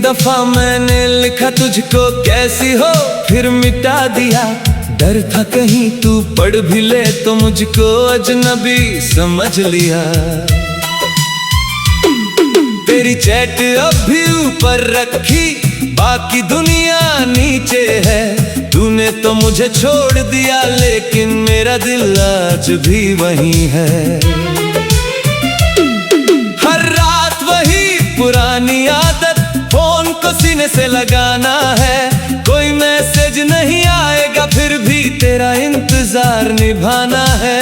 दफा मैंने लिखा तुझको कैसी हो, फिर मिटा दिया। डर था कहीं तू पढ़ भी ले तो मुझको अजनबी समझ लिया। तेरी चैट अब भी ऊपर रखी, बाकी दुनिया नीचे है। तूने तो मुझे छोड़ दिया, लेकिन मेरा दिल आज भी वहीं है। हर रात वही पुरानी आदत, फोन को सीने से लगाना है। कोई मैसेज नहीं आएगा, फिर भी तेरा इंतजार निभाना है।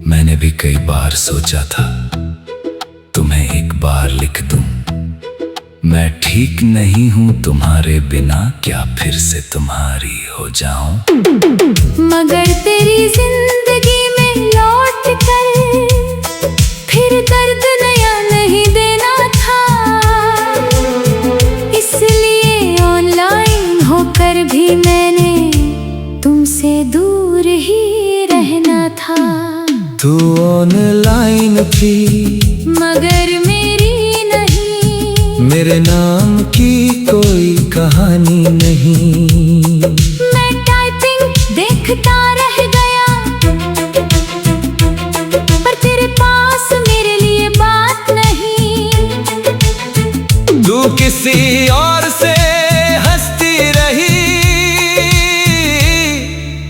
मैंने भी कई बार सोचा था तुम्हें एक बार लिख दूं। मैं ठीक नहीं हूं तुम्हारे बिना, क्या फिर से तुम्हारी हो जाऊं। मगर तेरी जिंदगी में लौट कर फिर दर्द नया नहीं देना था। इसलिए ऑनलाइन होकर भी मैंने तुमसे दूर ही रहना था। तू ऑनलाइन थी मगर मेरी नहीं, मेरे नाम की कोई कहानी नहीं। मैं टाइपिंग देखता रह गया, पर तेरे पास मेरे लिए बात नहीं। तू किसी और से हंसती रही,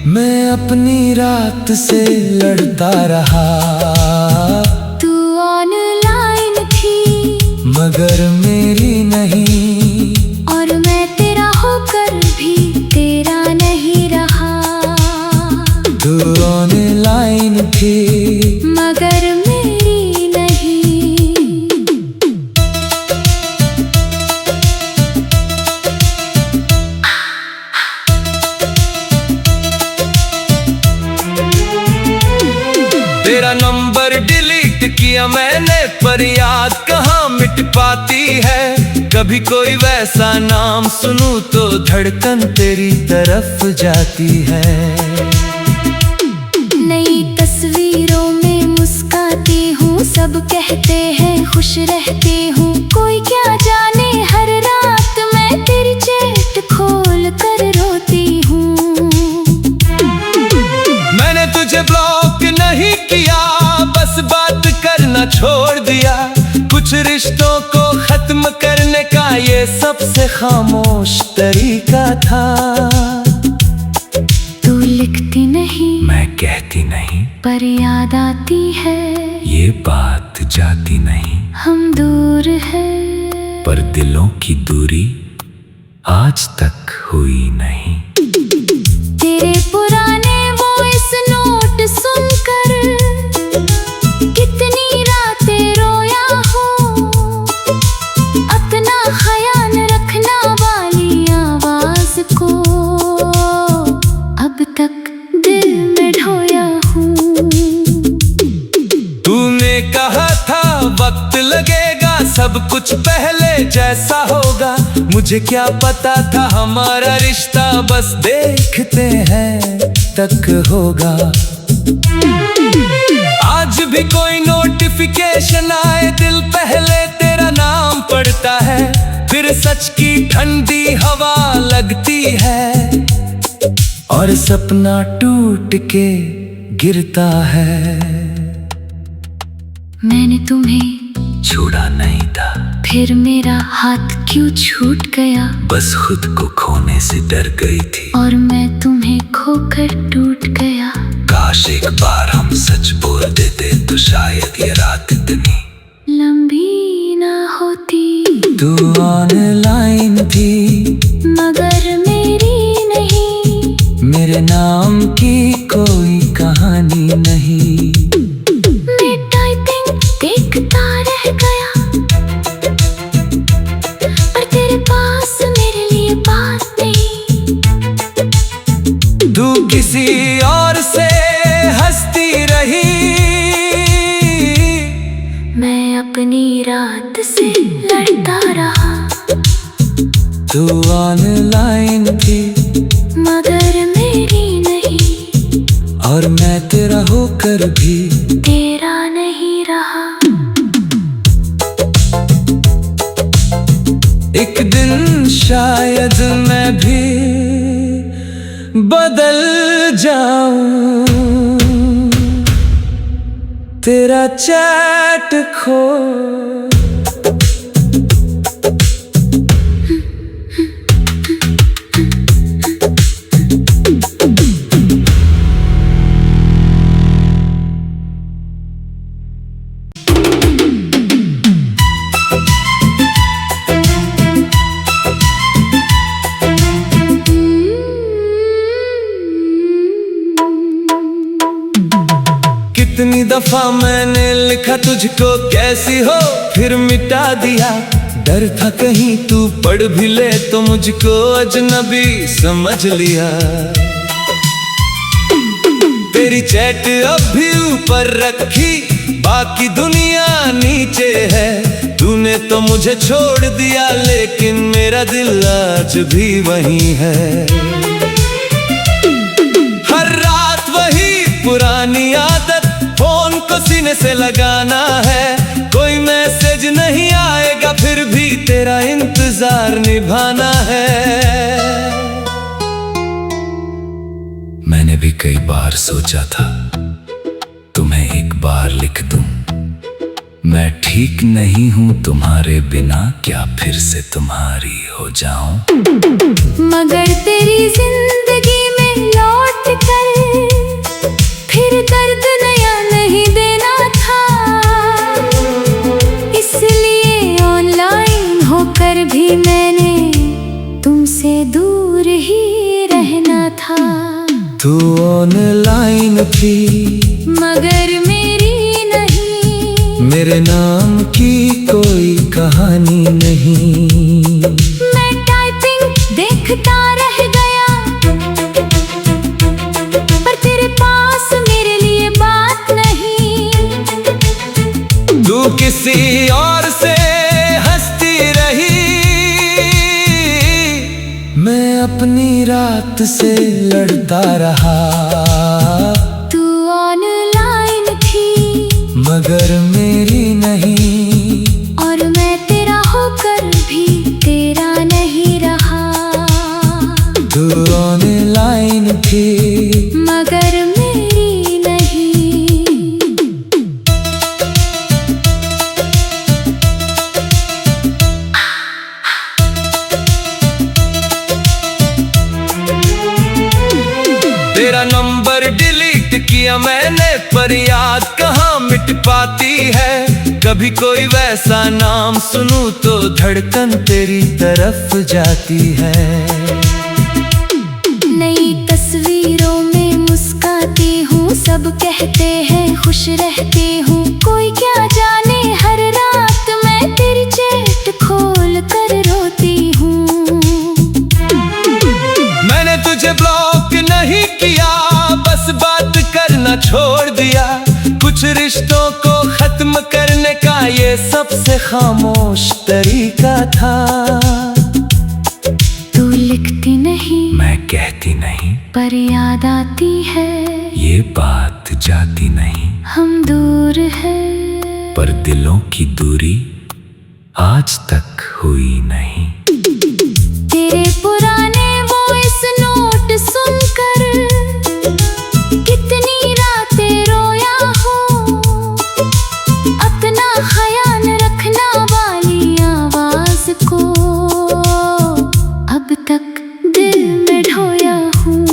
मैं अपनी रात से लड़ता रहा। तू ऑनलाइन थी मगर मेरी नहीं, और मैं तेरा होकर भी तेरा नहीं रहा। तू ऑनलाइन थी मगर मेरी नहीं। तेरा नंबर डिलीट किया मैंने, पर याद कहाँ मिट पाती है। कभी कोई वैसा नाम सुनूं तो धड़कन तेरी तरफ जाती है। नई तस्वीरों में मुस्काती हूँ, सब कहते हैं खुश रहती हूँ। कोई क्या जाने हर रात मैं तेरी चैट खोल कर रोती हूँ। मैंने तुझे ब्लॉक नहीं किया, बस बात करना छोड़ दिया। कुछ रिश्तों को खत्म करने का ये सबसे खामोश तरीका था। तू लिखती नहीं, मैं कहती नहीं, पर याद आती है। ये बात जाती नहीं, हम दूर हैं, पर दिलों की दूरी आज तक हुई नहीं। तेरे पुराने वॉइस नोट सुनकर कितनी रातें रोया हूँ। अपना ख्याल रखना वाली आवाज को अब तक दिल में ढोया हूँ। तूने कहा था वक्त लगेगा, सब कुछ पहले जैसा होगा। मुझे क्या पता था हमारा रिश्ता बस देखते हैं तक होगा। आज भी कोई नोटिफिकेशन आए, दिल पहले तेरा नाम पढ़ता है। फिर सच की ठंडी हवा लगती है, और सपना टूट के गिरता है। मैंने तुम्हें छोड़ा नहीं था, फिर मेरा हाथ क्यों छूट गया। बस खुद को खोने से डर गई थी, और मैं तुम्हें खोकर टूट गया। काश एक बार हम सच बोल देते तो शायद ये रात इतनी लंबी ना होती। तू ऑनलाइन थी मगर मेरी नहीं, मेरे नाम की कोई कहानी नहीं। मैं टाइपिंग देखता रह गया, पर तेरे पास मेरे लिए बात नहीं। तू किसी और से हंसती रही, मैं अपनी रात से लड़ता रहा। तू ऑनलाइन थी मगर मेरी नहीं, और मैं तेरा होकर भी तेरा नहीं रहा। एक दिन शायद मैं भी बदल जाऊं, तेरा चैट खो। कितनी दफा मैंने लिखा तुझको कैसी हो, फिर मिटा दिया। डर था कहीं तू पढ़ भी ले तो मुझको अजनबी समझ लिया। तेरी चैट अब भी ऊपर रखी, बाकी दुनिया नीचे है। तूने तो मुझे छोड़ दिया, लेकिन मेरा दिल आज भी वहीं है। हर रात वही पुरानी आदत, फोन को सीने से लगाना है। कोई मैसेज नहीं आएगा, फिर भी तेरा इंतजार निभाना है। मैंने भी कई बार सोचा था तुम्हें एक बार लिख दूं। मैं ठीक नहीं हूं तुम्हारे बिना, क्या फिर से तुम्हारी हो जाऊं। मगर तेरी जिंदगी में लौट कर फिर दर्द नया नहीं देना था। इसलिए ऑनलाइन होकर भी मैंने तुमसे दूर ही रहना था। तू ऑनलाइन थी मगर मेरी नहीं, मेरे नाम की कोई कहानी नहीं। मैं टाइपिंग देखता रह गया, पर तेरे पास मेरे लिए बात नहीं। तू किसी और से हंसती रही, मैं अपनी रात से लड़ता रहा। तू ऑनलाइन थी मगर मेरी नहीं, और मैं तेरा होकर भी तेरा नहीं रहा। तू ऑनलाइन थी मगर मेरी नहीं। तेरा नंबर डिलीट किया मैंने, पर याद कहाँ मिट पाती है। कभी कोई वैसा नाम सुनूं तो धड़कन तेरी तरफ जाती है। नई तस्वीरों में मुस्काती हूँ, सब कहते हैं खुश रहती हूँ। कोई क्या जाने हर रात मैं तेरी चैट खोल कर रोती हूँ। मैंने तुझे ब्लॉक नहीं किया, बस बात करना छोड़ दिया। कुछ रिश्तों को खत्म करने का ये सबसे खामोश तरीका था। तू लिखती नहीं, मैं कहती नहीं, पर याद आती है। ये बात जाती नहीं, हम दूर हैं, पर दिलों की दूरी आज तक हुई नहीं। तेरे पुराने वॉइस नोट सुनकर कितनी रातें रोया हूँ। अपना ख्याल रखना वाली आवाज को अब तक दिल में ढोया हूँ।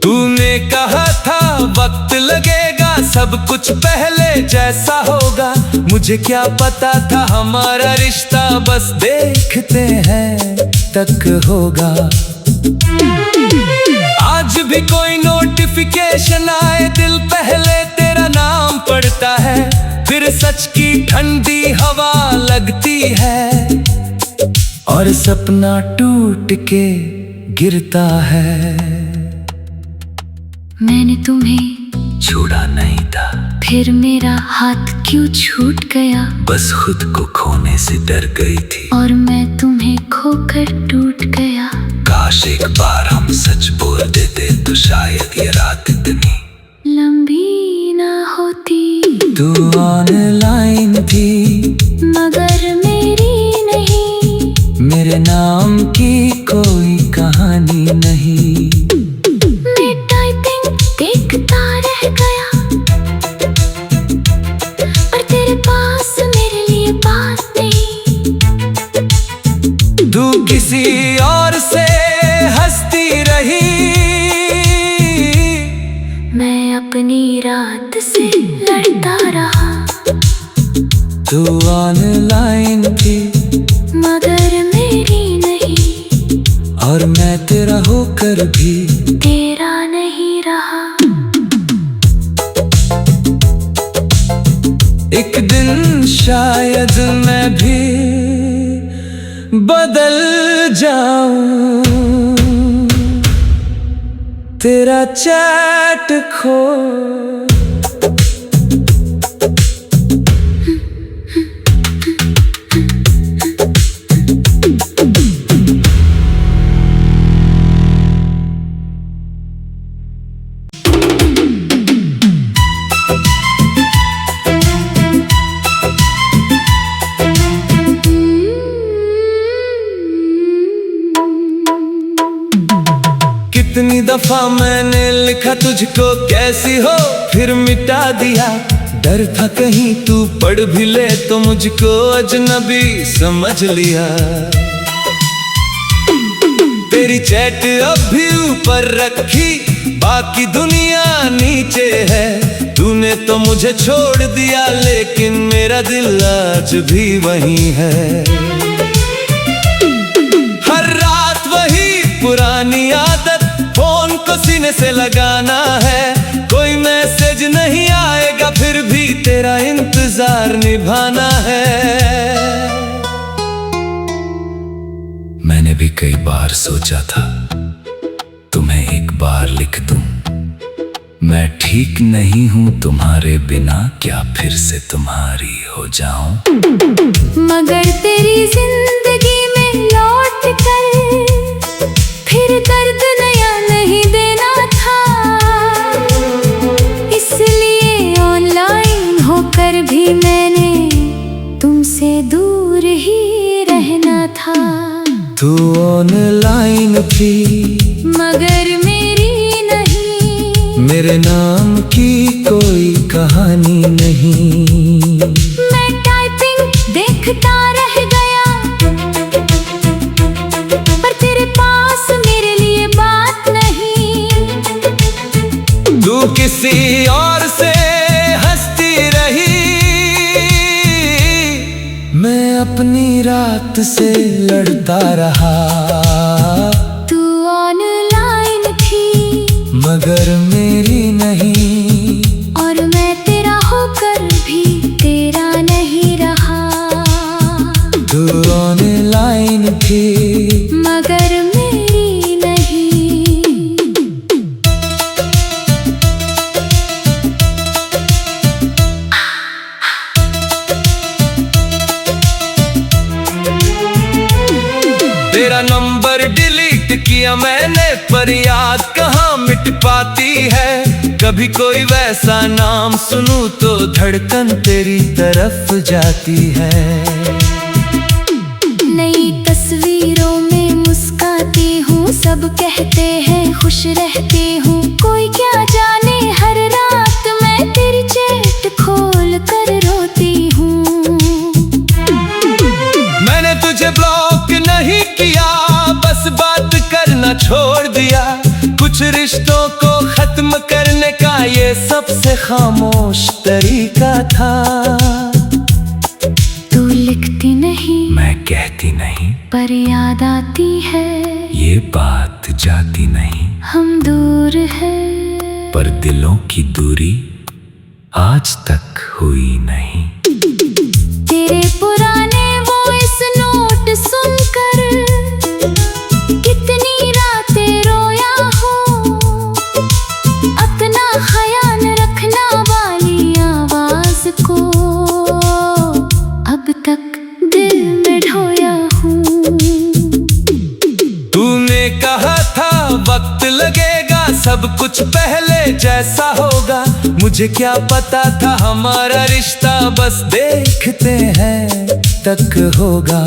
तूने कहा था वक्त लगेगा, सब कुछ पहले जैसा होगा। मुझे क्या पता था हमारा रिश्ता बस देखते हैं तक होगा। आज भी कोई नोटिफिकेशन आए, दिल पहले तेरा नाम पढ़ता है। फिर सच की ठंडी हवा लगती है, और सपना टूट के गिरता है। मैंने तुम्हें छोड़ा नहीं था, फिर मेरा हाथ क्यों छूट गया। बस खुद को खोने से डर गई थी, और मैं तुम्हें खोकर टूट गया। काश एक बार हम सच बोल देते तो शायद ये रात इतनी लंबी ना होती। तू ऑनलाइन थी मगर मेरी नहीं। मेरे नाम की कोई कहानी नहीं। मैं टाइपिंग देखता रह गया, पर तेरे पास मेरे लिए बात नहीं। तू किसी और से हंसती रही, मैं अपनी रात से लड़ता रहा। तू ऑनलाइन थी मगर मेरी नहीं, और मैं तेरा होकर भी तेरा नहीं रहा। एक दिन शायद मैं भी बदल जाऊं, तेरा चैट खो। कितनी दफा मैंने लिखा तुझको कैसी हो, फिर मिटा दिया। डर था कहीं तू पढ़ भी ले तो मुझको अजनबी समझ लिया। तेरी चैट अब भी ऊपर रखी, बाकी दुनिया नीचे है। तूने तो मुझे छोड़ दिया, लेकिन मेरा दिल आज भी वहीं है। हर रात वही पुरानी आदत, फोन को सीने से लगाना है। कोई मैसेज नहीं आएगा, फिर भी तेरा इंतजार निभाना है। मैंने भी कई बार सोचा था तुम्हें एक बार लिख दूं। मैं ठीक नहीं हूं तुम्हारे बिना, क्या फिर से तुम्हारी हो जाऊं। मगर तेरी जिंदगी में लौट कर फिर दर्द नया नहीं देना था। इसलिए ऑनलाइन होकर भी मैंने तुमसे दूर ही रहना था। तू ऑनलाइन थी मगर मेरी नहीं, मेरे नाम की कोई कहानी नहीं। मैं टाइपिंग देखता रह गया, पर तेरे पास मेरे लिए बात नहीं। तू किसी और से हंसती रही, मैं अपनी रात से लड़ता रहा। तू ऑनलाइन थी मगर मेरी नहीं, और मैं तेरा होकर भी तेरा नहीं रहा। तू ऑनलाइन थी मगर मेरी नहीं। तेरा नंबर डिलीट किया मैंने, पर याद कहाँ मिट पाती है। कभी कोई वैसा नाम सुनूं तो धड़कन तेरी तरफ जाती है। नई तस्वीरों में मुस्काती हूँ, सब कहते हैं खुश रहती हूँ। कोई क्या जाने हर रात मैं तेरी चैट खोल कर रोती हूँ। मैंने तुझे ब्लॉक नहीं किया, बस बात करना छोड़ दिया। कुछ रिश्तों को खत्म करने का ये सबसे खामोश तरीका था। तू लिखती नहीं, मैं कहती नहीं, पर याद आती है। ये बात जाती नहीं, हम दूर हैं, पर दिलों की दूरी आज तक हुई नहीं। तेरे पुराने वॉइस नोट सुनकर कितनी रातें रोया हूँ। अपना ख्याल रखना वाली आवाज को अब तक दिल में ढोया हूँ। तूने कहा था वक्त लगेगा, सब कुछ पहले जैसा होगा। मुझे क्या पता था हमारा रिश्ता बस देखते हैं तक होगा।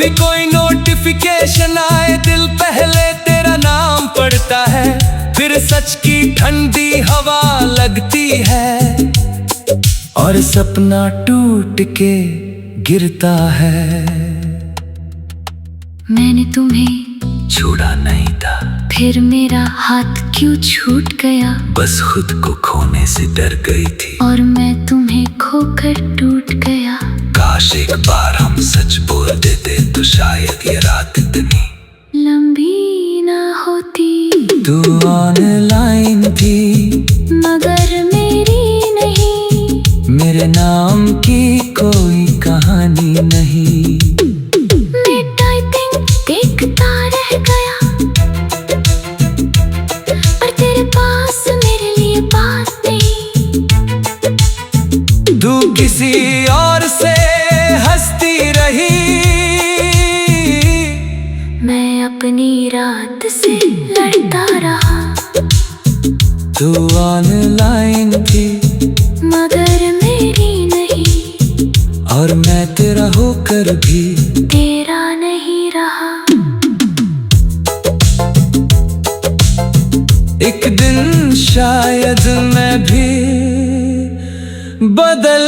भी कोई नोटिफिकेशन आए दिल पहले तेरा नाम पढ़ता है, फिर सच की ठंडी हवा लगती है और सपना टूट के गिरता है। मैंने तुम्हें छोड़ा नहीं था, फिर मेरा हाथ क्यों छूट गया? बस खुद को खोने से डर गई थी और मैं तुम्हें खोकर टूट गया। काश एक बार हम सच बोल देते तो शायद ये रात इतनी लंबी ना होती। तू ऑनलाइन थी मगर मेरी नहीं, मेरे नाम की कोई कहानी नहीं। मैं टाइपिंग देखता रह गया, पर तेरे पास मेरे लिए बात नहीं। तू किसी और से हंसती रही, मैं अपनी रात से लड़ता रहा। तू ऑनलाइन थी मगर मेरी नहीं, और मैं तेरा होकर भी तेरा नहीं रहा। एक दिन शायद मैं भी बदल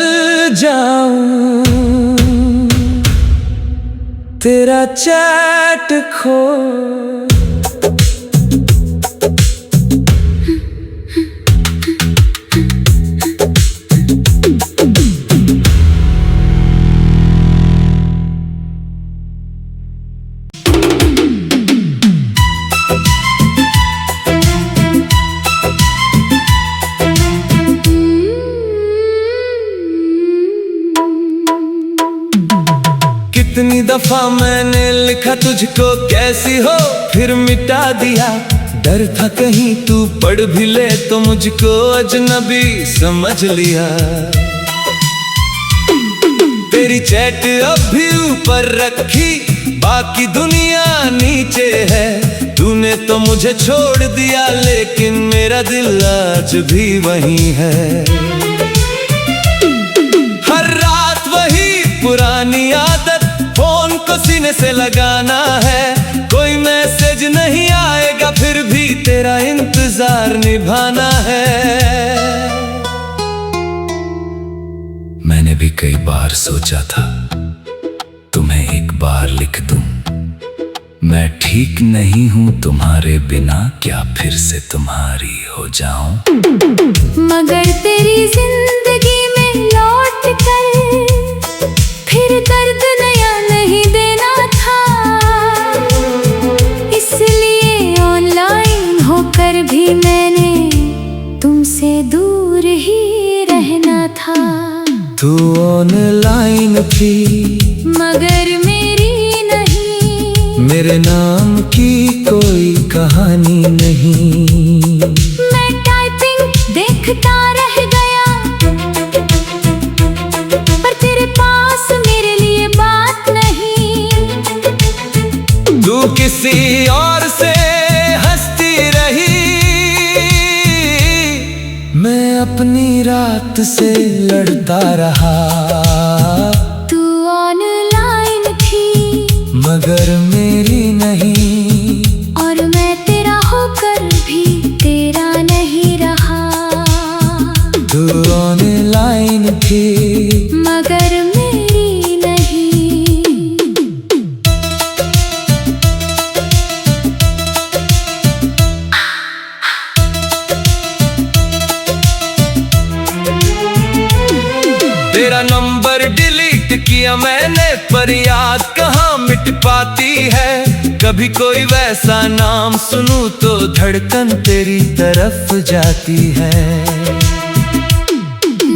जाऊं, तेरा चैट खो कितनी दफा मैंने लिखा तुझको कैसी हो, फिर मिटा दिया। डर था कहीं तू पढ़ भी ले तो मुझको अजनबी समझ लिया। तेरी चैट अब भी ऊपर रखी, बाकी दुनिया नीचे है। तूने तो मुझे छोड़ दिया लेकिन मेरा दिल आज भी वहीं है। हर रात वही पुरानी आदत, फोन को सीने से लगाना है। कोई मैसेज नहीं आएगा फिर भी तेरा इंतजार निभाना है। मैंने भी कई बार सोचा था तुम्हें एक बार लिख दूं, मैं ठीक नहीं हूं तुम्हारे बिना, क्या फिर से तुम्हारी हो जाऊं। मगर तेरी जिंदगी में लौट कर फिर दर्द नया नहीं देना था, इसलिए ऑनलाइन होकर भी मैंने तुमसे दूर ही रहना था। तू ऑनलाइन थी मगर मेरी नहीं, मेरे नाम की कोई कहानी नहीं। मैं टाइपिंग देखता रह गया, पर तेरे पास मेरे लिए बात नहीं। तू किसी और से हंसती रही, मैं अपनी रात से लड़ता रहा। तू ऑनलाइन थी मगर मेरी नहीं, और मैं तेरा होकर भी तेरा नहीं रहा। तू ऑनलाइन थी मगर मेरी नहीं। तेरा नंबर डिलीट किया मैंने, पर याद कहाँ मिट पाती है। कभी कोई वैसा नाम सुनूं तो धड़कन तेरी तरफ जाती है।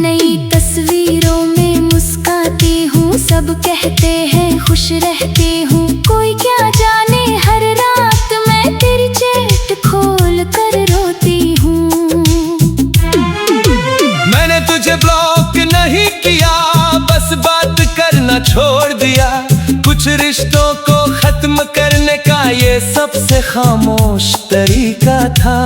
नई तस्वीरों में मुस्काती हूँ, सब कहते हैं खुश रहती हूँ। कोई क्या जाने हर रात मैं तेरी चैट खोल कर रोती हूँ। मैंने तुझे ब्लॉक नहीं किया, बस बात करना छोड़ दिया। कुछ रिश्तों को खत्म करने का ये सबसे खामोश तरीका था।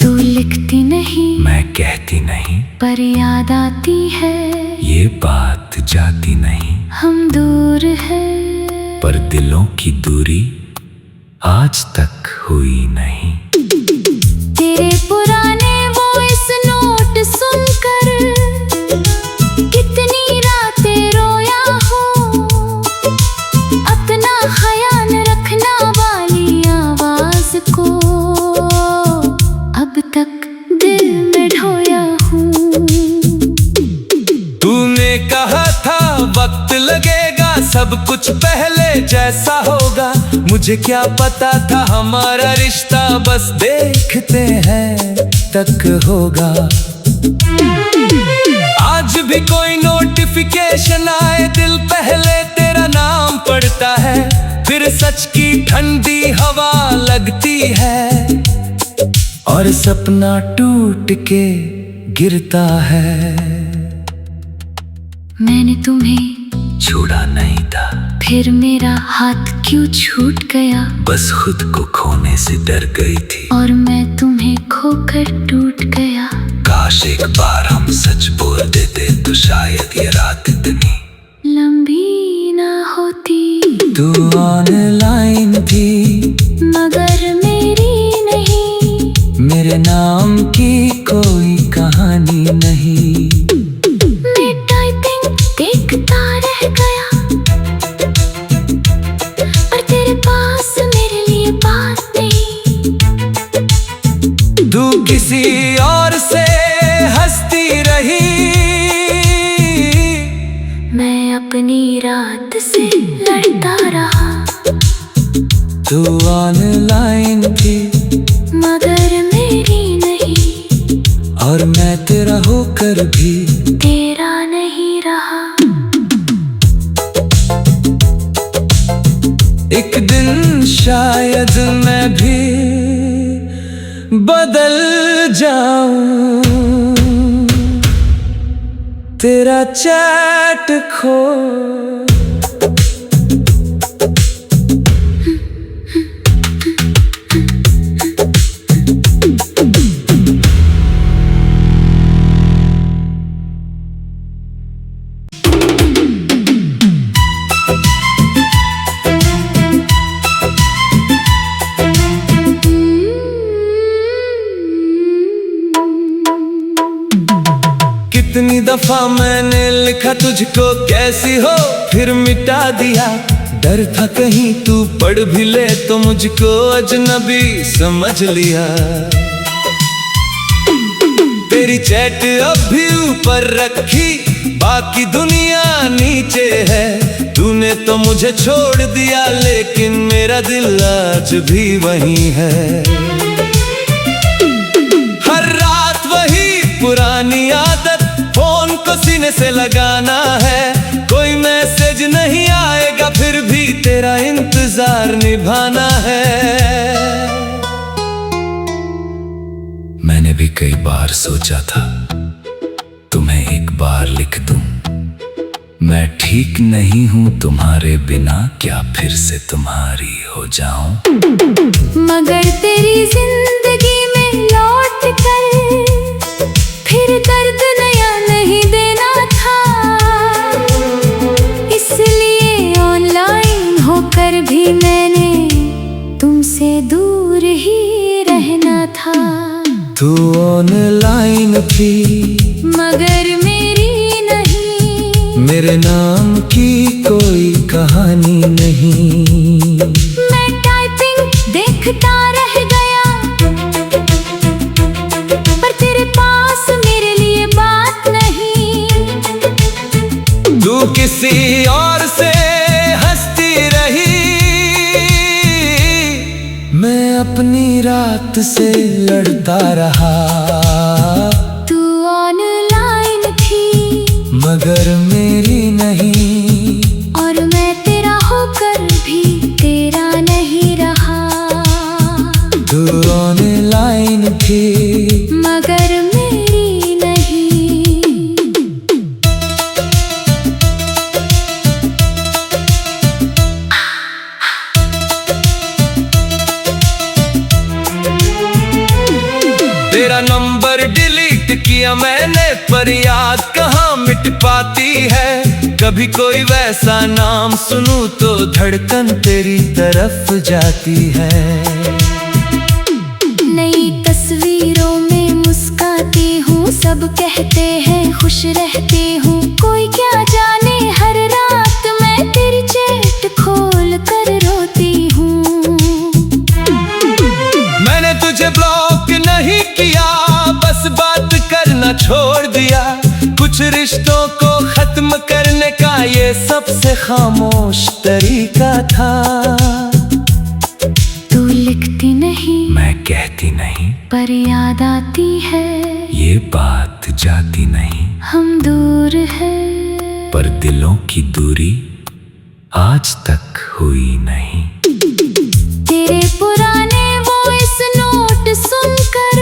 तू लिखती नहीं, मैं कहती नहीं, पर याद आती है। ये बात जाती नहीं। हम दूर हैं, पर दिलों की दूरी आज तक हुई नहीं। तेरे पुराने वॉइस नोट सुनकर कितनी रातें रोया हूँ, अपना ख्याल रखना वाली आवाज को अब तक दिल में ढोया हूँ। तूने कहा था वक्त लगेगा, सब कुछ पहले जैसा होगा, मुझे क्या पता था हमारा रिश्ता बस देखते हैं तक होगा। आज भी कोई नोटिफिकेशन आए, दिल पहले तेरा नाम पढ़ता है, फिर सच की ठंडी हवा लगती है और सपना टूट के गिरता है। मैंने तुम्हें छोड़ा नहीं था, फिर मेरा हाथ क्यों छूट गया, बस खुद को खोने से डर गई थी और मैं तुम्हें खोकर टूट गया। काश एक बार हम सच बोल देते तो शायद ये रात इतनी लंबी ना होती। तू ऑनलाइन थी मगर मेरी नहीं, मेरे नाम की कोई कहानी नहीं। मैं टाइपिंग देखता रह गया, पर तेरे पास मेरे लिए बात नहीं। तू किसी और से हंसती रही, मैं अपनी रात से लड़ता रहा। तू ऑनलाइन थी मगर मेरी नहीं, और मैं तेरा होकर भी तेरा नहीं रहा। एक दिन शायद मैं भी बदल जाऊं, तेरा चैट खो कितनी दफा मैंने लिखा तुझको कैसी हो, फिर मिटा दिया। डर था कहीं तू पढ़ भी ले तो मुझको अजनबी समझ लिया। तेरी चैट अब भी ऊपर रखी, बाकी दुनिया नीचे है। तूने तो मुझे छोड़ दिया लेकिन मेरा दिल आज भी वहीं है। हर रात वही पुरानी आदत, फोन को सीने से लगाना है। कोई मैसेज नहीं आएगा फिर भी तेरा इंतजार निभाना है। मैंने भी कई बार सोचा था तुम्हें एक बार लिख दूं, मैं ठीक नहीं हूं तुम्हारे बिना, क्या फिर से तुम्हारी हो जाऊं। मगर तेरी जिंदगी में लौट कर फिर दर्द नया नहीं देना था, इसलिए ऑनलाइन होकर भी मैंने तुमसे दूर ही रहना था। तू ऑनलाइन थी मगर मेरी नहीं, मेरे नाम की कोई कहानी नहीं। मैं टाइपिंग देखता रह गया, पर तेरे पास मेरे लिए बात नहीं। तू किसी और से हंसती रही, मैं अपनी रात से लड़ता रहा। तू ऑनलाइन थी मगर मेरी नहीं, और मैं तेरा होकर भी तेरा नहीं रहा। तू ऑनलाइन थी मगर मेरी नहीं। तेरा नंबर डिलीट किया मैंने, पर याद कहाँ मिट पाती है। कभी कोई वैसा नाम सुनूं तो धड़कन तेरी तरफ जाती है। नई तस्वीरों में मुस्काती हूँ, सब कहते हैं खुश रहती हूँ। कोई क्या जाने हर रात मैं तेरी चैट खोल कर रोती हूँ। मैंने तुझे ब्लॉक नहीं किया, बस बात करना छोड़ दिया। कुछ रिश्तों को खत्म करने का ये सबसे खामोश तरीका था। तू लिखती नहीं, मैं कहती नहीं, पर याद आती है। ये बात जाती नहीं, हम दूर हैं, पर दिलों की दूरी आज तक हुई नहीं। तेरे पुराने वॉइस नोट सुनकर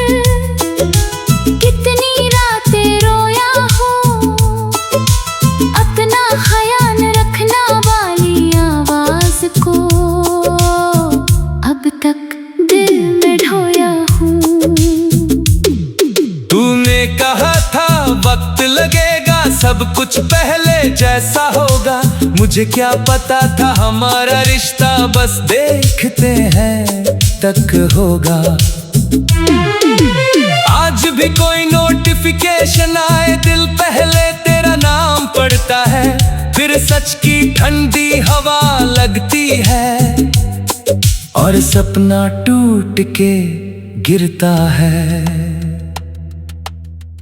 कितनी रातें रोया हूँ। अपना ख्याल रखना वाली आवाज को अब तक दिल में ढोया हूँ। तूने कहा था वक्त लगेगा, सब कुछ पहले जैसा होगा। मुझे क्या पता था हमारा रिश्ता बस देखते हैं तक होगा। आज भी कोई नोटिफिकेशन आए, दिल पहले तेरा नाम पढ़ता है। फिर सच की ठंडी हवा लगती है और सपना टूट के गिरता है।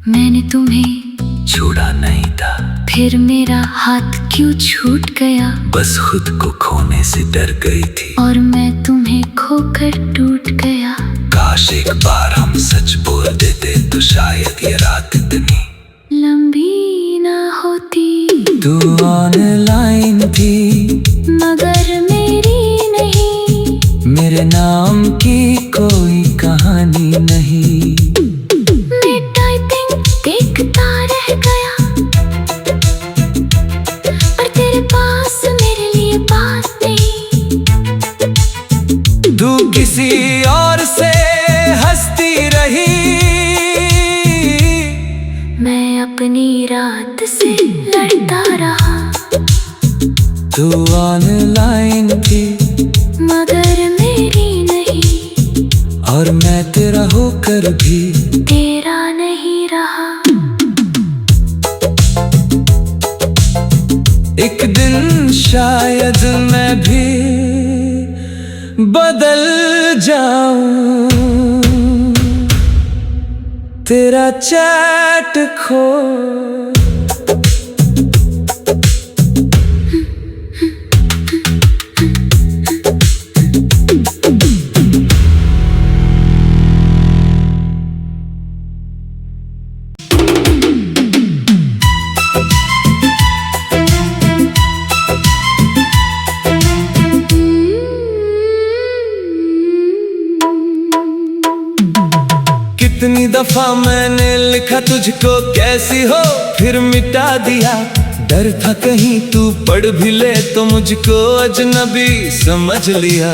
मैंने तुम्हें छोड़ा नहीं था, फिर मेरा हाथ क्यों छूट गया। बस खुद को खोने से डर गई थी, और मैं तुम्हें खोकर टूट गया। काश एक बार हम सच बोल देते तो शायद ये रात इतनी लंबी ना होती। तू ऑनलाइन थी, मगर मेरी नहीं। मेरे नाम की कोई कहानी नहीं। मैं टाइपिंग देखता रह गया, पर तेरे पास मेरे लिए बात नहीं। तू किसी और से हंसती रही, मैं अपनी रात से लड़ता रहा। तू ऑनलाइन थी, मगर मेरी नहीं। और मैं तेरा होकर भी तेरा नहीं रहा। एक दिन शायद मैं भी बदल जाऊं, तेरा चैट खो। कितनी दफा मैंने लिखा तुझको कैसी हो, फिर मिटा दिया। डर था कहीं तू पढ़ भी ले तो मुझको अजनबी समझ लिया।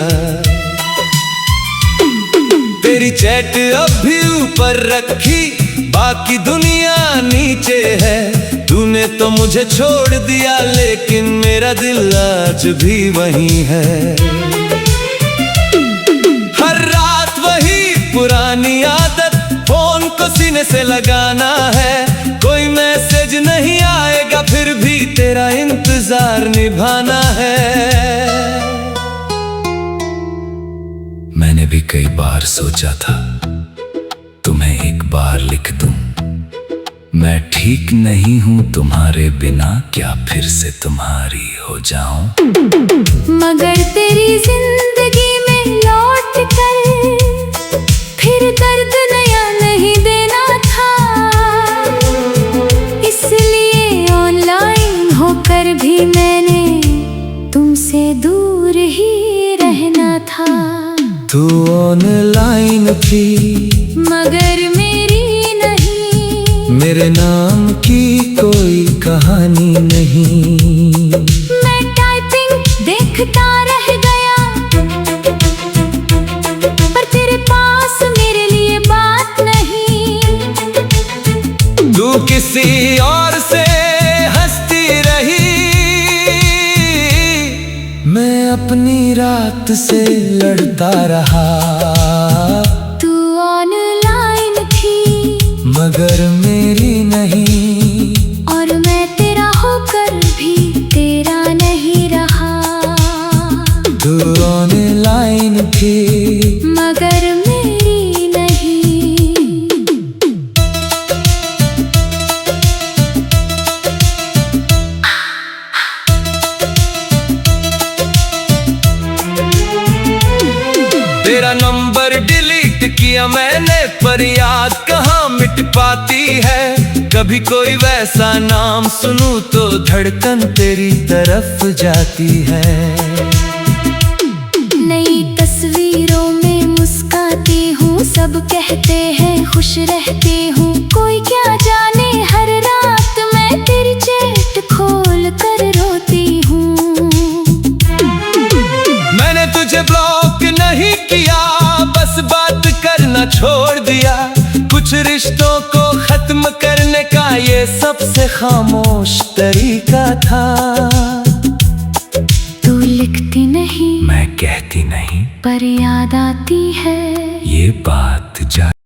तेरी चैट अब भी ऊपर रखी, बाकी दुनिया नीचे है। तूने तो मुझे छोड़ दिया, लेकिन मेरा दिल आज भी वहीं है। हर रात वही पुरानी आदत, फोन को सीने से लगाना है। कोई मैसेज नहीं आएगा, फिर भी तेरा इंतजार निभाना है। मैंने भी कई बार सोचा था तुम्हें एक बार लिख दूं। मैं ठीक नहीं हूं तुम्हारे बिना, क्या फिर से तुम्हारी हो जाऊं। मगर तेरी जिंदगी में लौट कर फिर दर्द नया नहीं देना था। इसलिए ऑनलाइन होकर भी मैंने तुमसे दूर ही रहना था। तू ऑनलाइन थी, मगर मेरी नहीं। मेरे नाम की कोई कहानी नहीं। मैं टाइपिंग देखता रह गया, पर तेरे पास मेरे लिए बात नहीं। तू किसी और से हंसती रही, अपनी रात से लड़ता रहा। तू ऑनलाइन थी मगर मेरी नहीं, और मैं तेरा होकर भी तेरा नहीं रहा। तू ऑनलाइन थी मगर मेरी नहीं। तेरा नंबर डिलीट किया मैंने, पर याद कहाँ मिट पाती है। कभी कोई वैसा नाम सुनूं तो धड़कन तेरी तरफ जाती है। नई तस्वीरों में मुस्काती हूँ, सब कहते हैं खुश रहती हूँ। कोई क्या जाने हर रात मैं तेरी चैट खोल कर रोती हूँ। मैंने तुझे ब्लॉक नहीं किया, बस बात करना छोड़ दिया। कुछ रिश्तों को खत्म करने का ये सबसे खामोश तरीका था। तू लिखती नहीं, मैं कहती नहीं, पर याद आती है। ये बात जा